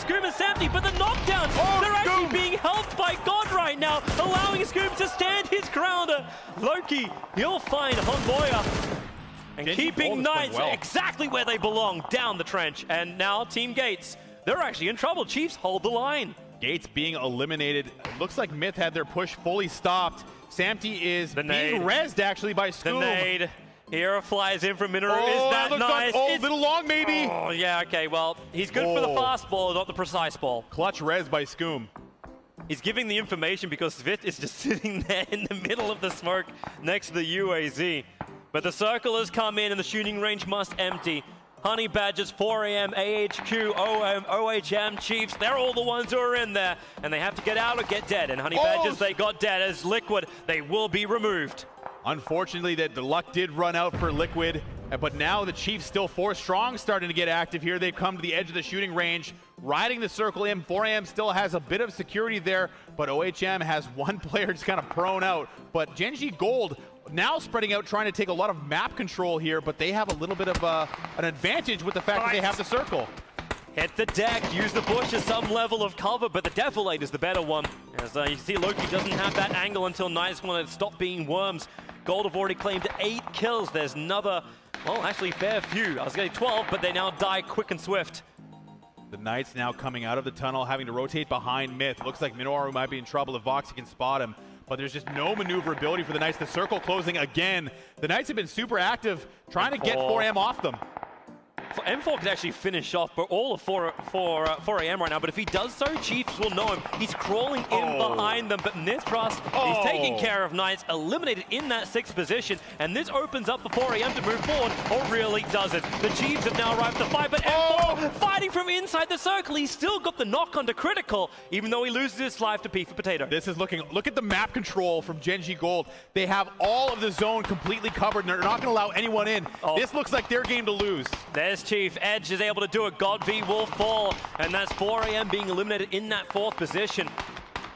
Scoom and Samty, but the knockdown, they're actually being helped by God right now, allowing Scoom to stand his ground. Loki, he'll find Honboya. And GenG keeping Knights exactly where they belong, down the trench. And now Team Gates, they're actually in trouble. Chiefs hold the line. Gates being eliminated. Looks like Myth had their push fully stopped. Samty is being rezzed actually by Scoom. The nade. Here flies in from Minoru. Oh, Is that nice? Like, a little long maybe. Oh, yeah, okay. Well, he's good for the fast ball, not the precise ball. Clutch res by Scoom. He's giving the information because Svit is just sitting there in the middle of the smoke next to the UAZ. But the circle has come in and the shooting range must empty. Honey Badgers, 4 AM, AHQ, OM, OHM, Chiefs, they're all the ones who are in there. And they have to get out or get dead. And Honey Badgers, they got dead. As Liquid, they will be removed. Unfortunately, the luck did run out for Liquid. But now the Chiefs still 4 strong starting to get active here. They've come to the edge of the shooting range, riding the circle in. 4AM still has a bit of security there, but OHM has one player just kind of prone out. But GenG Gold now spreading out, trying to take a lot of map control here, but they have a little bit of an advantage with the fact that they have the circle. Hit the deck, use the bush as some level of cover, but the Defilate is the better one. As you see, Loki doesn't have that angle until Knights want to stop being worms. Gold have already claimed 8 kills. There's another, well, actually fair few. I was getting 12, but they now die quick and swift. The Knights now coming out of the tunnel, having to rotate behind Myth. Looks like Minoru might be in trouble if Voxy can spot him, but there's just no maneuverability for the Knights. The circle closing again. The Knights have been super active, trying to get 4AM off them. M4 could actually finish off but all of 4 AM right now, but if he does so, Chiefs will know him. He's crawling in behind them, but Nithras is taking care of Knights, eliminated in that 6th position, and this opens up for 4 AM to move forward, or really doesn't. The Chiefs have now arrived to fight, but M4 fighting from inside the circle. He's still got the knock onto critical, even though he loses his life to P for Potato. This is look at the map control from GenG Gold. They have all of the zone completely covered, and they're not going to allow anyone in. This looks like their game to lose. There's Chief. Edge is able to do it. God V will fall. And that's 4 AM being eliminated in that 4th position.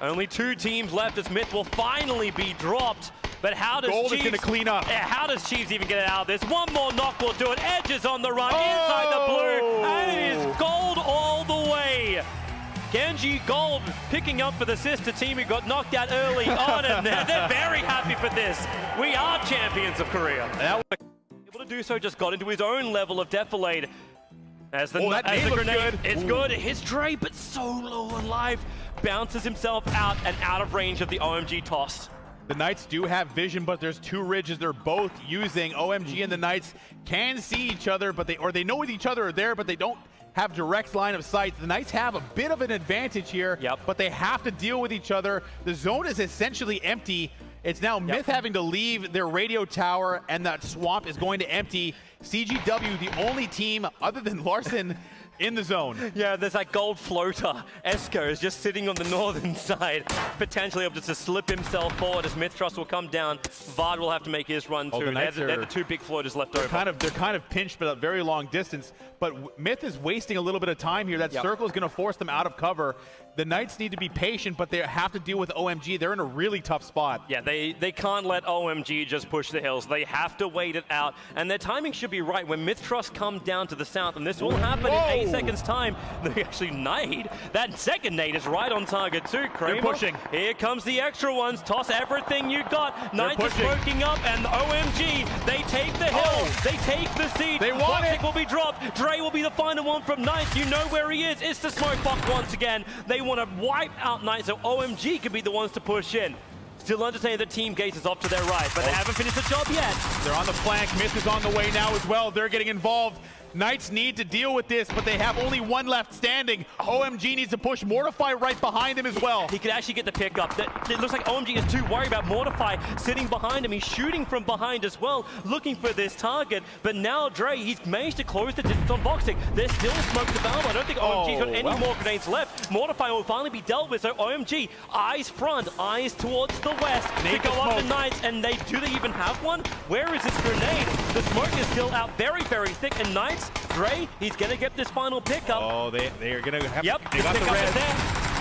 Only 2 teams left as Myth will finally be dropped. But how does Gold Chiefs... is going to clean up. How does Chiefs even get out of this? One more knock will do it. Edge is on the run inside the blue. And it is Gold all the way. GenG Gold picking up for the sister team who got knocked out early on. And they're very happy for this. We are champions of Korea. Able to do so, just got into his own level of Defilade. As the grenade, it's good. It hits Dre, but so low on life. Bounces himself out and out of range of the OMG toss. The Knights do have vision, but there's 2 ridges they're both using. OMG and the Knights can see each other, but they know each other are there, but they don't have direct line of sight. The Knights have a bit of an advantage here, but they have to deal with each other. The zone is essentially empty. It's now Myth having to leave their radio tower, and that swamp is going to empty. CGW, the only team other than Larson in the zone. Yeah, there's that gold floater. Esko is just sitting on the northern side, potentially able to slip himself forward as Mythtrust will come down. Vard will have to make his run too. They're the 2 big floaters left over. They're kind of pinched but a very long distance, but Myth is wasting a little bit of time here. That circle is going to force them out of cover. The Knights need to be patient, but they have to deal with OMG. They're in a really tough spot. Yeah, they can't let OMG just push the hills. They have to wait it out, and their timing should be right. When Mythtrust come down to the south, and this will happen in 8 seconds time, they actually nade. That 2nd nade is right on target too. Kramer, they're pushing. Here comes the extra ones. Toss everything you got. Knights are smoking up, and OMG, they take the hill. They take the seed. They want it. Will be dropped. Dre will be the final one from Knights. You know where he is. It's the smoke box once again. They want to wipe out Knights so OMG can be the ones to push in. Still understanding that Team Gates is off to their right, but they haven't finished the job yet. They're on the flank. Myth is on the way now as well. They're getting involved. Knights need to deal with this, but they have only 1 left standing. OMG needs to push Mortify right behind him as well. He could actually get the pickup. It looks like OMG is too worried about Mortify sitting behind him. He's shooting from behind as well, looking for this target. But now Dre, he's managed to close the distance on Boxing. There's still smoke to Valve. I don't think OMG's got any more grenades left. Mortify will finally be dealt with, so OMG, eyes front, eyes towards the west to go up the Knights. And do they even have one? Where is this grenade? The smoke is still out very, very thick, and Knights, Dre, he's gonna get this final pickup. Oh, they are gonna have. Yep, They got the res.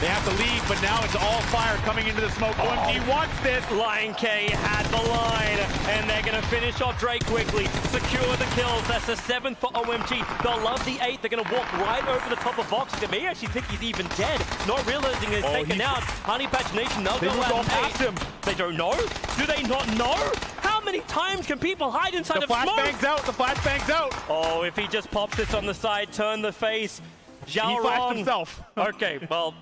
They have to leave, but now it's all fire coming into the smoke. OMG wants this. Lion K had the line, and they're going to finish off Drake quickly, secure the kills. That's the 7th for OMG. They'll love the 8th. They're going to walk right over the top of Vox. They may actually think he's even dead, not realizing he's taken out. Honey Patch Nation, they'll go out past him. They don't know? Do they not know? How many times can people hide inside of smoke? The flashbang's out. The flashbang's out. Oh, if he just pops this on the side, turn the face. Zhao He flashed himself. Okay, well,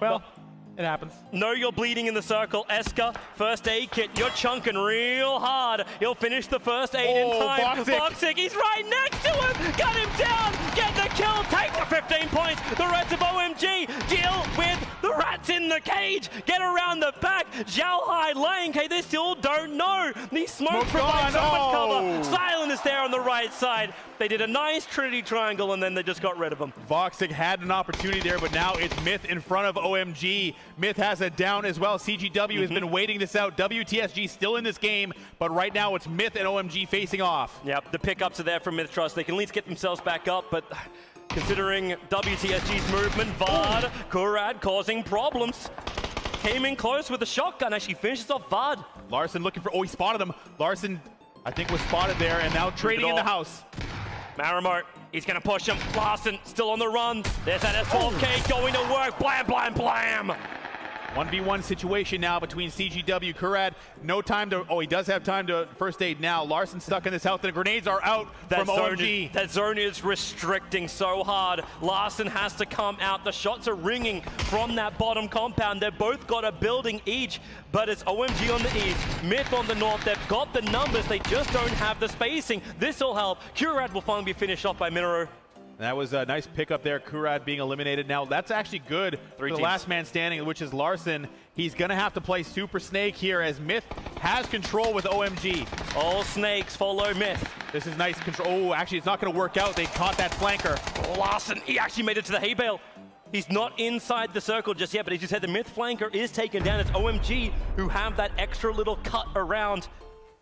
it happens. know you're bleeding in the circle. Eska, first aid kit. You're chunking real hard. He'll finish the first aid in time. Voxic, he's right next to him. Got him down. Get the kill. Take the 15 points. The rest of OMG deal with the rats in the cage. Get around the back. Zhao Hai, Lion K, they still don't know. These smokes provide so much cover. Silent is there on the right side. They did a nice Trinity triangle and then they just got rid of him. Voxic had an opportunity there, but now it's Myth in front of OMG. Myth has it down as well. CGW has been waiting this out. WTSG still in this game, but right now it's Myth and OMG facing off. Yep, the pickups are there from Myth Trust. They can at least get themselves back up, but considering WTSG's movement, Vard, Kurad causing problems. Came in close with the shotgun, actually finishes off Vard. Larson looking for, he spotted him. Larson, I think, was spotted there, and now trading in the house. Marimo, he's going to push him. Larson still on the run. There's that S12K going to work. Blam, blam, blam. 1v1 situation now between CGW, Kurad. No time to, he does have time to first aid now. Larson stuck in this health, and the grenades are out from OMG. That zone is restricting so hard. Larson has to come out. The shots are ringing from that bottom compound. They've both got a building each, but it's OMG on the east, Myth on the north. They've got the numbers, they just don't have the spacing. This will help. Kurad will finally be finished off by Minero. That was a nice pickup there, Kurad being eliminated. Now, that's actually good for the last man standing, which is Larson. He's going to have to play Super Snake here as Myth has control with OMG. All snakes follow Myth. This is nice control. Oh, actually, it's not going to work out. They caught that flanker. Larson, he actually made it to the hay bale. He's not inside the circle just yet, but as you said, the Myth flanker is taken down. It's OMG who have that extra little cut around.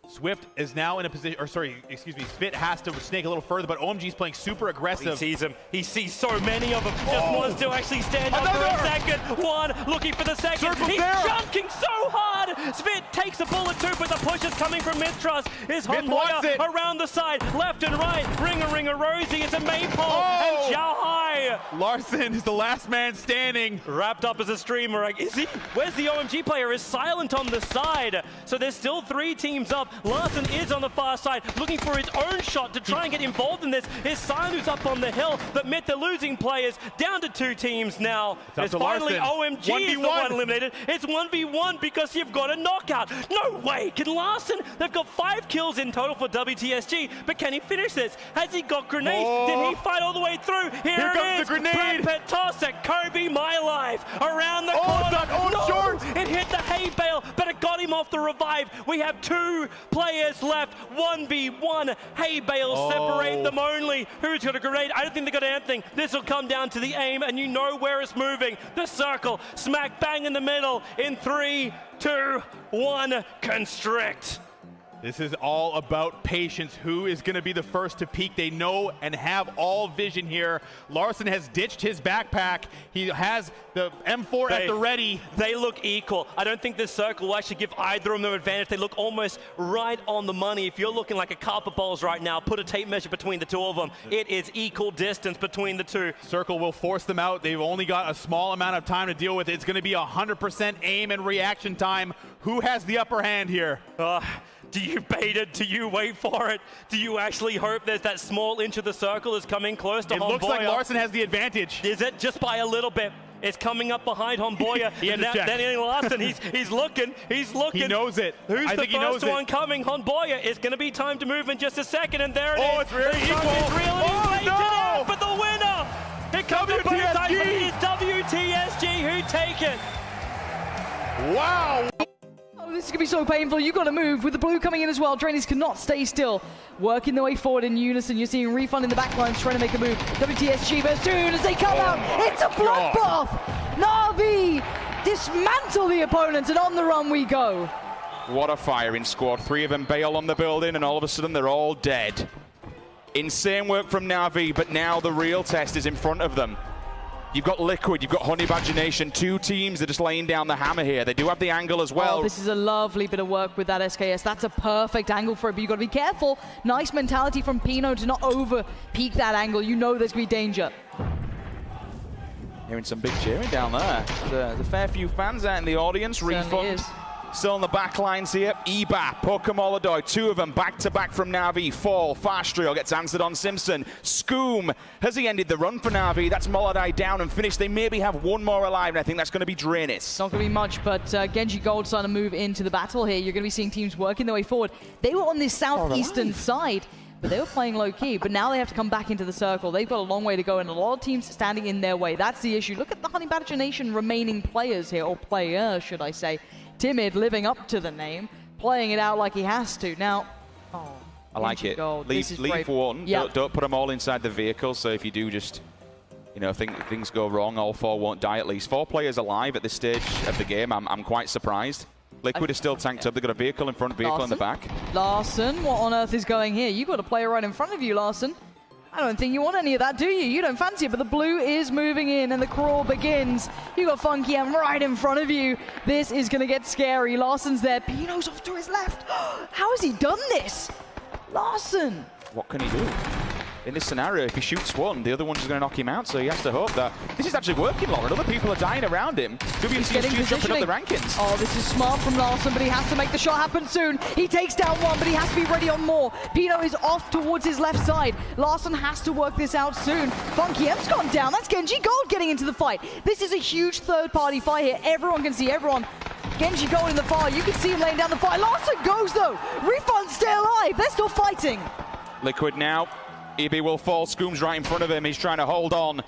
Swift is now in a position, or sorry, excuse me, Spit has to snake a little further, but OMG's playing super aggressive. He sees him. He sees so many of them. Just wants to actually stand up for a second. One, looking for the second. He's chunking so hard. Spit takes a bullet too, but the push is coming from Myth Trust. His Honboya around the side, left and right. Ringer, Rosie, it's a maypole, and Zhao Hai. Larson is the last man standing. Wrapped up as a streamer. Is he? Where's the OMG player? Is silent on the side. So there's still 3 teams up. Larson is on the far side, looking for his own shot to try and get involved in this. His Silent who's up on the hill, but Myth, the losing players, down to 2 teams now. It's finally OMG 1v1. is the one eliminated. It's 1v1 because you've got a knockout. No way, can Larson? They've got 5 kills in total for WTSG, but can he finish this? Has he got grenades? Did he fight all the way through? Here comes the grenade. Pet toss at Kobe, my life. Around the corner. Short. It hit the hay bale, but it got him off the revive. We have 2 players left. 1v1. Hay bales separate them only. Who's got a grenade? I don't think they got anything. This will come down to the aim, and you know where it's moving. The circle, smack bang in the middle. In 3, 2, 1, constrict. This is all about patience. Who is going to be the first to peak? They know and have all vision here. Larson has ditched his backpack. He has the M4 at the ready. They look equal. I don't think this circle will actually give either of them an advantage. They look almost right on the money. If you're looking like a carpet bowls right now, put a tape measure between the 2 of them. It is equal distance between the 2. Circle will force them out. They've only got a small amount of time to deal with it. It's going to be 100% aim and reaction time. Who has the upper hand here? Do you bait it? Do you wait for it? Do you actually hope there's that small inch of the circle is coming close to Honboya? It looks like Larson has the advantage. Is it? Just by a little bit. It's coming up behind Honboya. And then Larson, he's looking. He knows it. Who's the first one coming? Honboya. It's going to be time to move in just a second, and there it is. It's really equal. But the winner! It comes WTSG! It is WTSG who take it. Wow! This is going to be so painful. You've got to move with the blue coming in as well. Trainers cannot stay still. Working their way forward in unison. You're seeing Refund in the back lines trying to make a move. WTSG, but as soon as they come out, it's a bloodbath. Na'Vi dismantle the opponent, and on the run we go. What a firing squad. 3 of them bail on the building, and all of a sudden they're all dead. Insane work from Na'Vi, but now the real test is in front of them. You've got Liquid, you've got Honey Badger Nation, two teams that are just laying down the hammer here. They do have the angle as well. Oh, this is a lovely bit of work with that SKS. That's a perfect angle for it, but you've got to be careful. Nice mentality from Pino to not over-peak that angle. You know there's going to be danger. Hearing some big cheering down there. There's a fair few fans out in the audience. Certainly Refund is. still on the back lines here. Eba, Pokemolodoy, two of them back-to-back from Na'Vi. Fall, Farstriel gets answered on Simpson. Scoom, has he ended the run for Na'Vi? That's Molodai down and finished. They maybe have one more alive, and I think that's going to be Draenis. Not going to be much, but GenG Gold starting to move into the battle here. You're going to be seeing teams working their way forward. They were on this southeastern side, but they were playing low-key, but now they have to come back into the circle. They've got a long way to go, and a lot of teams standing in their way. That's the issue. Look at the Honey Badger Nation remaining players here, or players, should I say. Timid, living up to the name, playing it out like he has to. Now, I like it. Gold. Leave one. Yep. Don't put them all inside the vehicle, so if you do just, you know, think things go wrong, all four won't die at least. 4 players alive at this stage of the game. I'm quite surprised. Liquid is still tanked up. They've got a vehicle in front, vehicle in the back. Larson, what on earth is going here? You've got a player right in front of you, Larson. I don't think you want any of that, do you? You don't fancy it, but the blue is moving in and the crawl begins. You got Funky M right in front of you. This is going to get scary. Larson's there. Pino's off to his left. How has he done this? Larson. What can he do? In this scenario, if he shoots one, the other one's going to knock him out, so he has to hope that this is actually working, Lauren. Other people are dying around him. WCSG jumping up the rankings. Oh, this is smart from Larson, but he has to make the shot happen soon. He takes down one, but he has to be ready on more. Pino is off towards his left side. Larson has to work this out soon. Funky M's gone down. That's GenG Gold getting into the fight. This is a huge third-party fight here. Everyone can see everyone. GenG Gold in the fire. You can see him laying down the fight. Larson goes, though. Refund's still alive. They're still fighting. Liquid now. EB will fall. Scoom's right in front of him. He's trying to hold on.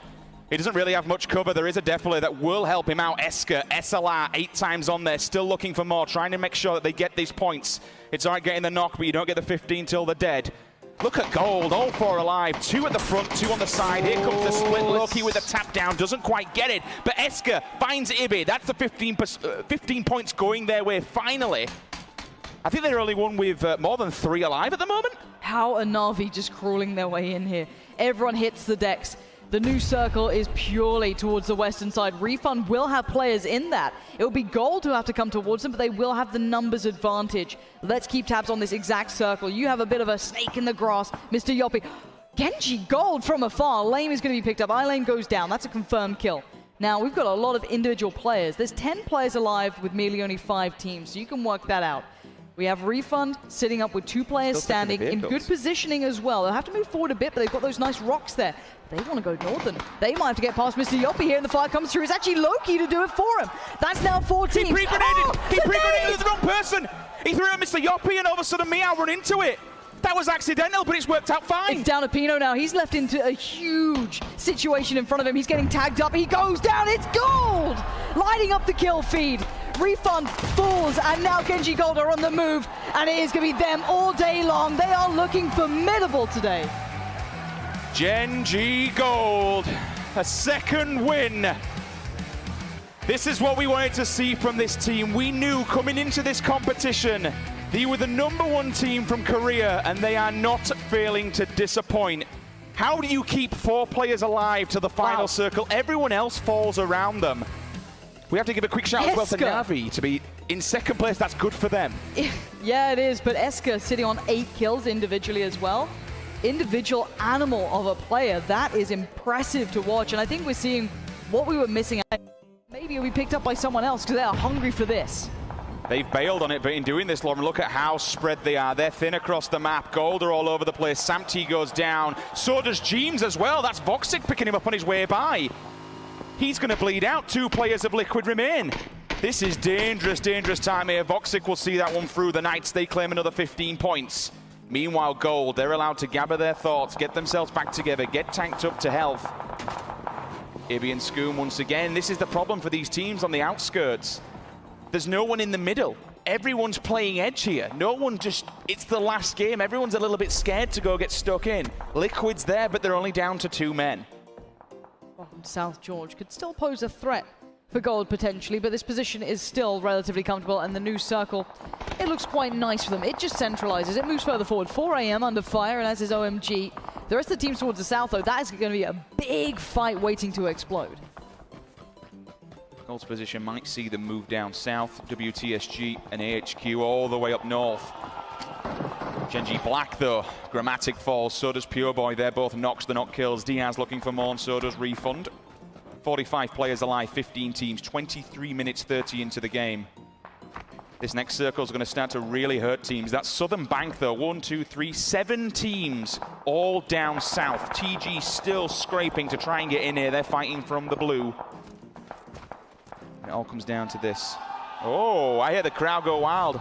He doesn't really have much cover. There is a def player that will help him out. Esker, SLR, 8 times on there. Still looking for more. Trying to make sure that they get these points. It's all right getting the knock, but you don't get the 15 till they're dead. Look at Gold. All 4 alive. 2 at the front, 2 on the side. Here comes the split. Loki with the tap down. Doesn't quite get it. But Esker finds Ibi. That's the 15 points going their way finally. I think they're only one with more than 3 alive at the moment. How are Na'Vi just crawling their way in here? Everyone hits the decks. The new circle is purely towards the western side. Refund will have players in that. It will be Gold who have to come towards them, but they will have the numbers advantage. Let's keep tabs on this exact circle. You have a bit of a snake in the grass, Mr. Yoppie. GenG Gold from afar. Lame is going to be picked up. iLane goes down. That's a confirmed kill. Now, we've got a lot of individual players. There's 10 players alive with merely only 5 teams, so you can work that out. We have Refund sitting up with 2 players standing in good positioning as well. They'll have to move forward a bit, but they've got those nice rocks there. They want to go northern. They might have to get past Mr. Yoppie here, and the fire comes through. It's actually Loki to do it for him. That's now 14. He pre-grenaded! He pre-grenaded the wrong person! He threw it at Mr. Yoppie, and all of a sudden Meow run into it. That was accidental, but it's worked out fine. It's down to Pino now. He's left into a huge situation in front of him. He's getting tagged up. He goes down. It's Gold! Lighting up the kill feed. Refund falls, and now GenG Gold are on the move, and it is going to be them all day long. They are looking formidable today. GenG Gold, a second win. This is what we wanted to see from this team. We knew coming into this competition, they were the #1 team from Korea, and they are not failing to disappoint. How do you keep 4 players alive to the final circle? Everyone else falls around them. We have to give a quick shout as well to Na'Vi to be in second place. That's good for them. Yeah, it is, but Esker sitting on 8 kills individually as well. Individual animal of a player. That is impressive to watch, and I think we're seeing what we were missing. Maybe it'll be picked up by someone else because they are hungry for this. They've bailed on it, but in doing this, Lauren, look at how spread they are. They're thin across the map. Gold are all over the place. Samty goes down. So does Jeems as well. That's Voxic picking him up on his way by. He's going to bleed out. 2 players of Liquid remain. This is dangerous, dangerous time here. Voxic will see that one through. The Knights, they claim another 15 points. Meanwhile, Gold, they're allowed to gather their thoughts, get themselves back together, get tanked up to health. Ibi and Scoom once again. This is the problem for these teams on the outskirts. There's no one in the middle. Everyone's playing edge here. No one just, it's the last game. Everyone's a little bit scared to go get stuck in. Liquid's there, but they're only down to 2 men. South George could still pose a threat for Gold potentially, but this position is still relatively comfortable, and the new circle, it looks quite nice for them. It just centralizes. It moves further forward. 4 AM under fire, and as is OMG. The rest of the teams towards the south, though, that is going to be a big fight waiting to explode. Gold's position might see them move down south. WTSG and AHQ all the way up north. GenG Black, though, Grammatic falls, so does Pure Boy. They're both knocks, the knock kills. Diaz looking for more, and so does Refund. 45 players alive, 15 teams, 23 minutes 30 into the game. This next circle is going to start to really hurt teams. That Southern Bank, though, 1, 2, 3, 7 teams all down south. TG still scraping to try and get in here. They're fighting from the blue. It all comes down to this. Oh, I hear the crowd go wild.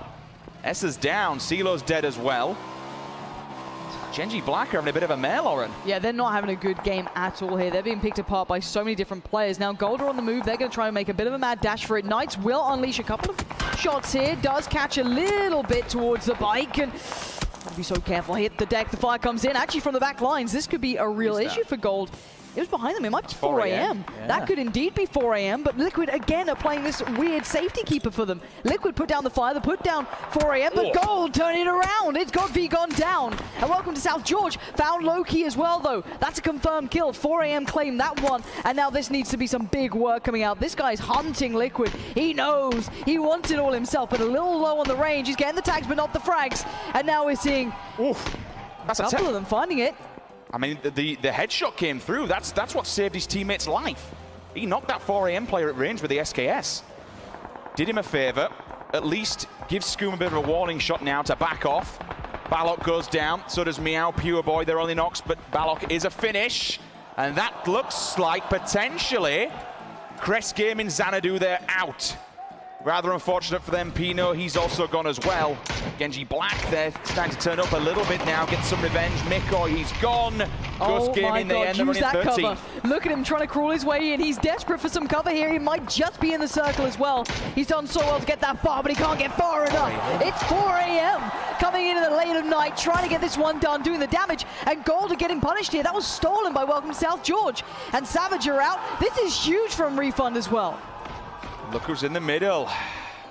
Essa's down, CeeLo's dead as well. GenG Black are having a bit of a mare, Lauren. Yeah, they're not having a good game at all here. They're being picked apart by so many different players. Now, Gold are on the move. They're going to try and make a bit of a mad dash for it. Knights will unleash a couple of shots here. Does catch a little bit towards the bike. And gotta be so careful. Hit the deck. The fire comes in. Actually, from the back lines, this could be a real issue for Gold. It was behind them. It might be 4 a.m. Yeah. That could indeed be 4 a.m. But Liquid, again, are playing this weird safety keeper for them. Liquid put down the fire. They put down 4 a.m. But Gold turn it around. It's got V gone down. And welcome to South George. Found Loki as well, though. That's a confirmed kill. 4 a.m. claimed that one. And now this needs to be some big work coming out. This guy's hunting Liquid. He knows. He wants it all himself, but a little low on the range. He's getting the tags, but not the frags. And now we're seeing That's a couple of them finding it. I mean, the headshot came through. That's what saved his teammate's life. He knocked that 4 a.m. player at range with the SKS. Did him a favor. At least gives Scoom a bit of a warning shot now to back off. Balok goes down. So does Meow. Pure Boy, they're only knocks, but Balok is a finish. And that looks like potentially Crest Gaming Xanadu, they're out. Rather unfortunate for them. Pino, he's also gone as well. GenG Black, they're starting to turn up a little bit now, get some revenge. Miko, he's gone. Ghost Gaming, they end up running 13. Cover. Look at him trying to crawl his way in. He's desperate for some cover here. He might just be in the circle as well. He's done so well to get that far, but he can't get far enough. It's 4 a.m. coming into the late of night, trying to get this one done, doing the damage. And Gold are getting punished here. That was stolen by Welcome South George. And Savage are out. This is huge from Refund as well. Look who's in the middle.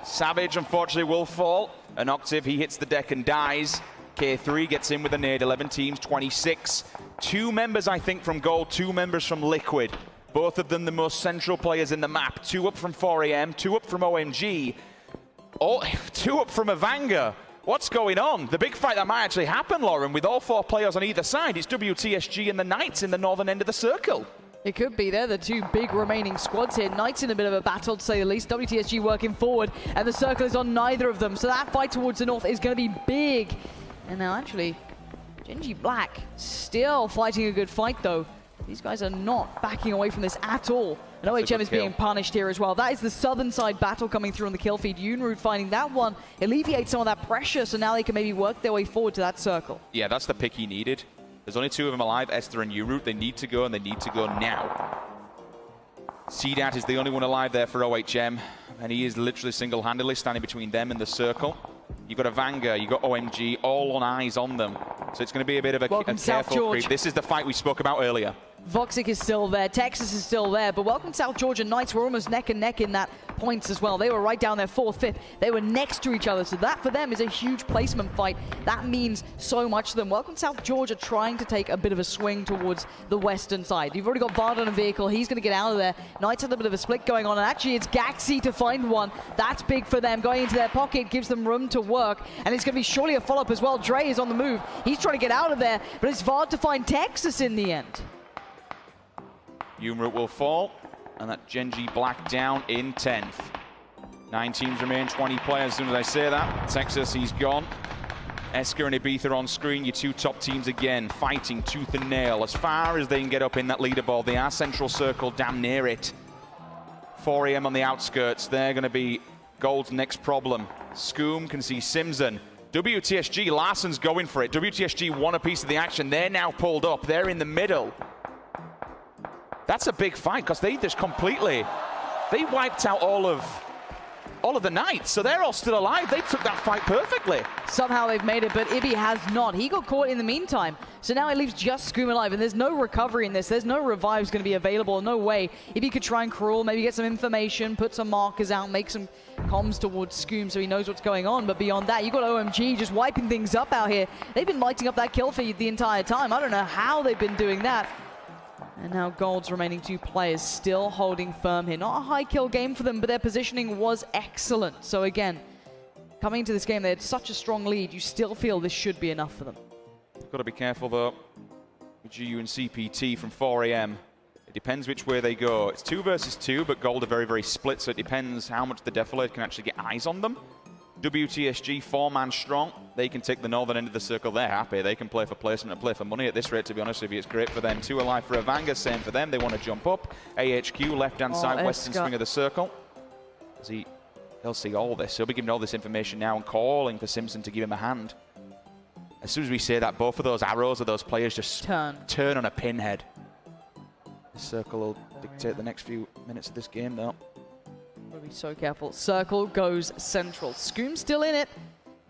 Savage, unfortunately, will fall. An Octave, he hits the deck and dies. K3 gets in with a nade. 11 teams, 26. 2 members, I think, from Gold, 2 members from Liquid. Both of them the most central players in the map. 2 up from 4 a.m., 2 up from OMG. 2 up from Avanga. What's going on? The big fight that might actually happen, Lauren, with all 4 players on either side. It's WTSG and the Knights in the northern end of the circle. It could be. They're the 2 big remaining squads here. Knights in a bit of a battle, to say the least. WTSG working forward, and the circle is on neither of them. So that fight towards the north is going to be big. And now, actually, GenG Black still fighting a good fight, though. These guys are not backing away from this at all. And OHM is being punished here as well. That is the southern side battle coming through on the kill feed. Unroot finding that one alleviates some of that pressure, so now they can maybe work their way forward to that circle. Yeah, that's the pick he needed. There's only 2 of them alive, Esther and Unroot. They need to go, and they need to go now. CDAT is the only one alive there for OHM, and he is literally single-handedly standing between them and the circle. You've got Avanga, you've got OMG, all on eyes on them. So it's going to be a bit of a careful creep. This is the fight we spoke about earlier. Voxic is still there, Texas is still there, but welcome South Georgia Knights were almost neck and neck in that points as well. They were right down there 4th, 5th. They were next to each other, so that for them is a huge placement fight. That means so much to them. Welcome South Georgia trying to take a bit of a swing towards the western side. You've already got Vard on a vehicle. He's going to get out of there. Knights have a bit of a split going on, and actually it's Gaxi to find one. That's big for them. Going into their pocket gives them room to work, and it's going to be surely a follow-up as well. Dre is on the move. He's trying to get out of there, but it's Vard to find Texas in the end. Umroot will fall, and that GenG Black down in 10th. 9 teams remain, 20 players. As soon as I say that, Texas, he's gone. Esker and Ibiza on screen, your 2 top teams again, fighting tooth and nail as far as they can get up in that leaderboard. They are central circle, damn near it. 4 a.m. on the outskirts, they're going to be Gold's next problem. Scoom can see Simson. WTSG, Larsson's going for it. WTSG won a piece of the action. They're now pulled up. They're in the middle. That's a big fight because they just completely, they wiped out all of all of the Knights, so they're all still alive. They took that fight perfectly. Somehow they've made it, but Ibby has not. He got caught in the meantime, so now it leaves just Scoom alive, and there's no recovery in this. There's no revives going to be available, no way. Ibby could try and crawl, maybe get some information, put some markers out, make some comms towards Scoom so he knows what's going on, but beyond that, you got OMG just wiping things up out here. They've been lighting up that kill feed the entire time. I don't know how they've been doing that. And now Gold's remaining 2 players still holding firm here. Not a high kill game for them, but their positioning was excellent. So again, coming into this game, they had such a strong lead. You still feel this should be enough for them. Got to be careful though with GU and CPT from 4 AM. It depends which way they go. It's 2 versus 2, but Gold are very, very split, so it depends how much the Defilade can actually get eyes on them. WTSG, 4-man strong. They can take the northern end of the circle. They're happy. They can play for placement and play for money at this rate, to be honest with you. It's great for them. 2 alive for Avanga. Same for them. They want to jump up. AHQ, left-hand side, western swing of the circle. He'll see all this. He'll be given all this information now and calling for Simpson to give him a hand. As soon as we say that, both of those arrows of those players just turn on a pinhead. The circle will dictate the next few minutes of this game, though. Gotta be so careful. Circle goes central. Scoom's still in it.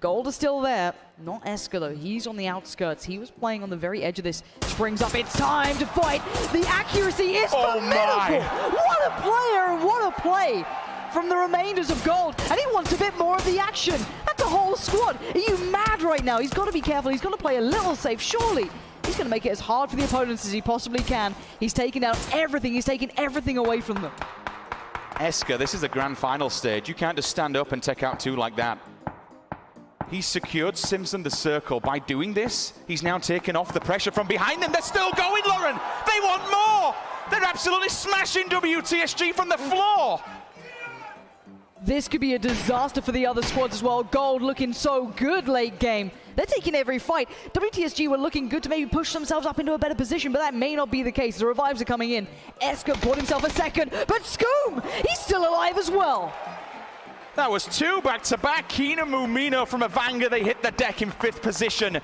Gold is still there. Not Esker, though. He's on the outskirts. He was playing on the very edge of this. Springs up. It's time to fight. The accuracy is formidable. What a player and what a play from the remainders of Gold. And he wants a bit more of the action. That's a whole squad. Are you mad right now? He's got to be careful. He's got to play a little safe, surely. He's going to make it as hard for the opponents as he possibly can. He's taking out everything. He's taking everything away from them. Esker, this is a grand final stage. You can't just stand up and take out 2 like that. He's secured Simpson the circle. By doing this, he's now taken off the pressure from behind them. They're still going, Lauren. They want more. They're absolutely smashing WTSG from the floor. This could be a disaster for the other squads as well. Gold looking so good late game. They're taking every fight. WTSG were looking good to maybe push themselves up into a better position, but that may not be the case. The revives are coming in. Esker bought himself a second, but Scoom, he's still alive as well. That was 2 back-to-back. Keenan Mumino from Avanga. They hit the deck in 5th position.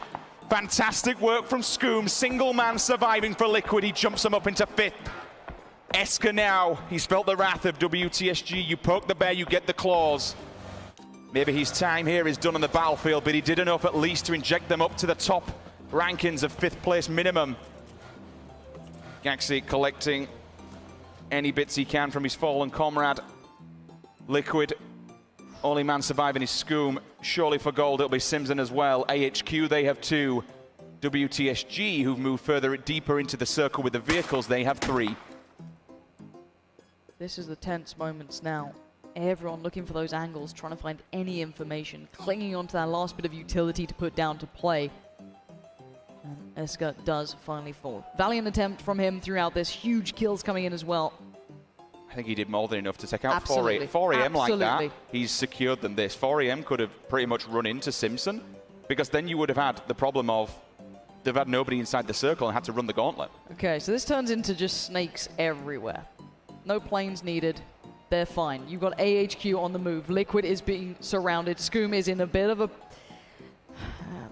Fantastic work from Scoom. Single man surviving for Liquid. He jumps them up into 5th. Esker now, he's felt the wrath of WTSG. You poke the bear, you get the claws. Maybe his time here is done on the battlefield, but he did enough at least to inject them up to the top rankings of 5th place minimum. Gaxi collecting any bits he can from his fallen comrade. Liquid, only man surviving is Scoom. Surely for Gold, it'll be Simpson as well. AHQ, they have 2. WTSG, who've moved further deeper into the circle with the vehicles, they have 3. This is the tense moments now. Everyone looking for those angles, trying to find any information, clinging onto that last bit of utility to put down to play. And Esker does finally fall. Valiant attempt from him throughout this. Huge kills coming in as well. I think he did more than enough to take out 4AM like that. He's secured them this. 4AM could have pretty much run into Simpson, because then you would have had the problem of they've had nobody inside the circle and had to run the gauntlet. Okay, so this turns into just snakes everywhere. No planes needed. They're fine. You've got AHQ on the move. Liquid is being surrounded. Scoom is in a bit of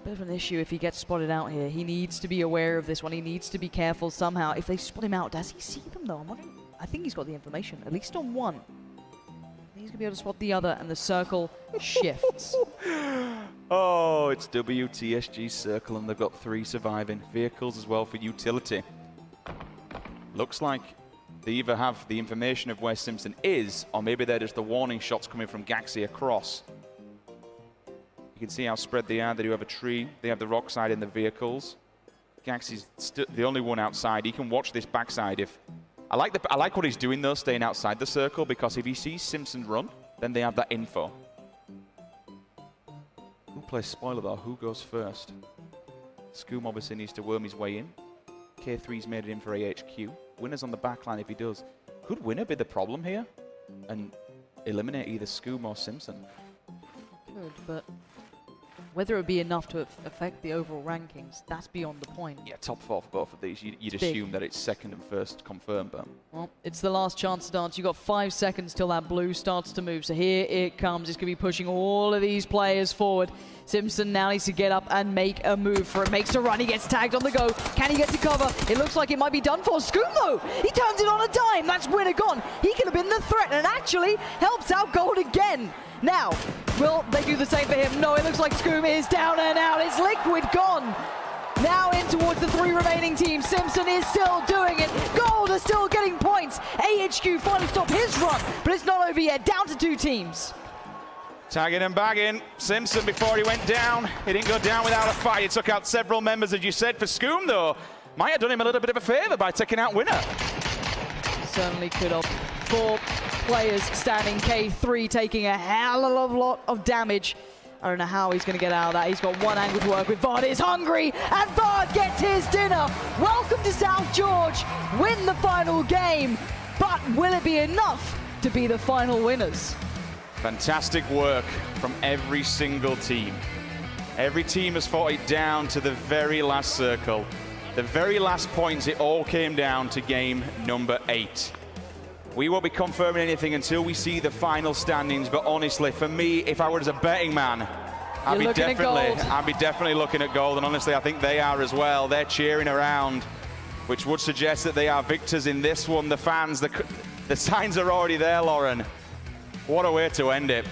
an issue if he gets spotted out here. He needs to be aware of this one. He needs to be careful somehow. If they spot him out, does he see them though? I'm wondering. I think he's got the information, at least on one. He's gonna be able to spot the other, and the circle shifts. Oh, it's WTSG circle, and they've got 3 surviving vehicles as well for utility. Looks like they either have the information of where Simpson is, or maybe they're just the warning shots coming from Gaxi across. You can see how spread they are. They do have a tree. They have the rock side in the vehicles. Gaxi's the only one outside. He can watch this backside. I like what he's doing though, staying outside the circle, because if he sees Simpson run, then they have that info. Who plays spoiler though? Who goes first? Scoom obviously needs to worm his way in. K3's made it in for AHQ. Winner's on the backline if he does. Could Winner be the problem here and eliminate either Scoom or Simpson? Good, but Whether it would be enough to affect the overall rankings, that's beyond the point. Yeah, top 4 for both of these. You'd It's big. assume that it's second and first confirmed, but Well, it's the last chance to dance. You've got 5 seconds till that blue starts to move. So here it comes. It's going to be pushing all of these players forward. Simpson now needs to get up and make a move for it. Makes a run. He gets tagged on the go. Can he get to cover? It looks like it might be done for. Scoom, though, he turns it on a dime. That's winner gone. He could have been the threat and actually helps out Gold again. Now, will they do the same for him? No, it looks like Scoom is down and out. It's Liquid gone. Now in towards the 3 remaining teams. Simpson is still doing it. Gold are still getting points. AHQ finally stopped his run, but it's not over yet. Down to 2 teams. tagging and bagging. Simpson, before he went down, he didn't go down without a fight. He took out several members, as you said. For Scoom, though, might have done him a little bit of a favour by taking out Winner. Certainly could have. 4 players standing, K3 taking a hell of a lot of damage. I don't know how he's going to get out of that. He's got 1 angle to work with. Vard is hungry, and Vard gets his dinner. Welcome to South George. Win the final game, but will it be enough to be the final winners? Fantastic work from every single team. Every team has fought it down to the very last circle. The very last points, it all came down to game number 8. We won't be confirming anything until we see the final standings, but honestly, for me, if I was a betting man, I'd be definitely looking at Gold, and honestly, I think they are as well. They're cheering around, which would suggest that they are victors in this one. The fans, the signs are already there, Lauren. What a way to end it.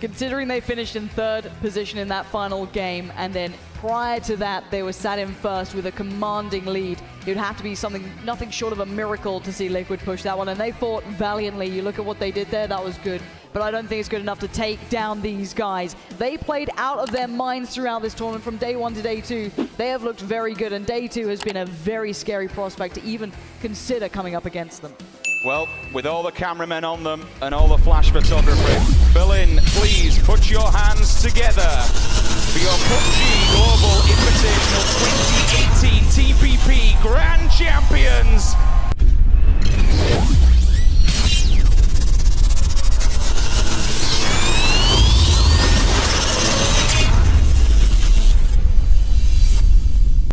Considering they finished in 3rd position in that final game, and then prior to that they were sat in 1st with a commanding lead, it would have to be nothing short of a miracle to see Liquid push that one, and they fought valiantly. You look at what they did there, that was good, but I don't think it's good enough to take down these guys. They played out of their minds throughout this tournament from day 1 to day 2. They have looked very good, and day 2 has been a very scary prospect to even consider coming up against them. Well, with all the cameramen on them and all the flash photography, Berlin, please put your hands together for your PUBG Global Invitational 2018 TPP Grand Champions,